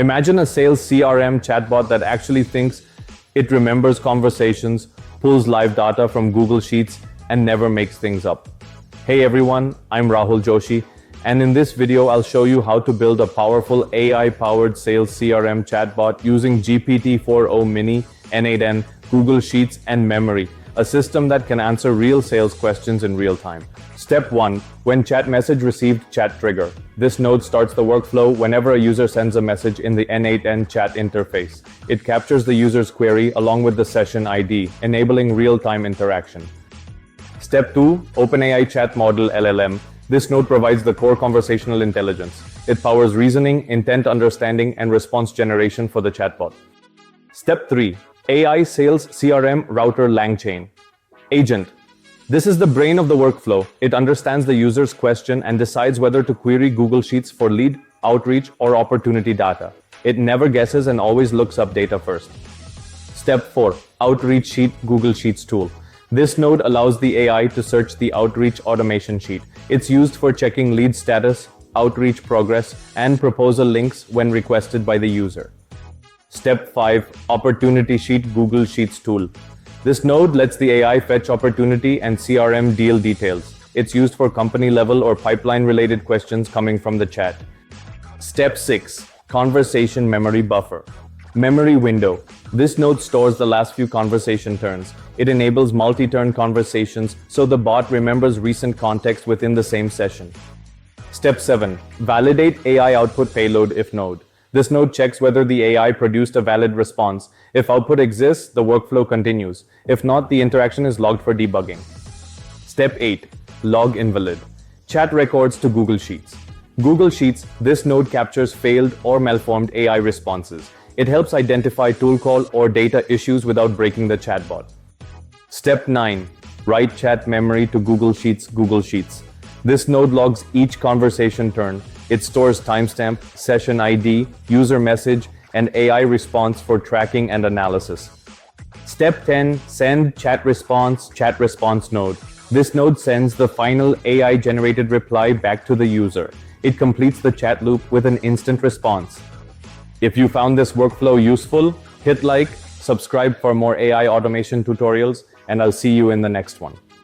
Imagine a sales CRM chatbot that actually thinks, it remembers conversations, pulls live data from Google Sheets, and never makes things up. Hey everyone, I'm Rahul Joshi, and in this video I'll show you how to build a powerful AI-powered sales CRM chatbot using GPT-4o-mini, n8n, Google Sheets, and memory, a system that can answer real sales questions in real time. Step 1. When chat message received, chat trigger. This node starts the workflow whenever a user sends a message in the n8n chat interface. It captures the user's query along with the session ID, enabling real-time interaction. Step 2. OpenAI Chat Model LLM. This node provides the core conversational intelligence. It powers reasoning, intent understanding, and response generation for the chatbot. Step 3. AI Sales CRM Router LangChain. Agent. This is the brain of the workflow. It understands the user's question and decides whether to query Google Sheets for lead, outreach, or opportunity data. It never guesses and always looks up data first. Step 4. Outreach Sheet Google Sheets tool. This node allows the AI to search the outreach automation sheet. It's used for checking lead status, outreach progress, and proposal links when requested by the user. Step 5. Opportunity Sheet Google Sheets tool. This node lets the AI fetch opportunity and CRM deal details. It's used for company-level or pipeline-related questions coming from the chat. Step 6. Conversation Memory Buffer. Memory window. This node stores the last few conversation turns. It enables multi-turn conversations so the bot remembers recent context within the same session. Step 7. Validate AI output payload if node. This node checks whether the AI produced a valid response. If output exists, the workflow continues. If not, the interaction is logged for debugging. Step 8. Log invalid. Chat records to Google Sheets. Google Sheets, this node captures failed or malformed AI responses. It helps identify tool call or data issues without breaking the chatbot. Step 9. Write chat memory to Google Sheets. This node logs each conversation turn. It stores timestamp, session ID, user message, and AI response for tracking and analysis. Step 10. Send chat response node. This node sends the final AI-generated reply back to the user. It completes the chat loop with an instant response. If you found this workflow useful, hit like, subscribe for more AI automation tutorials, and I'll see you in the next one.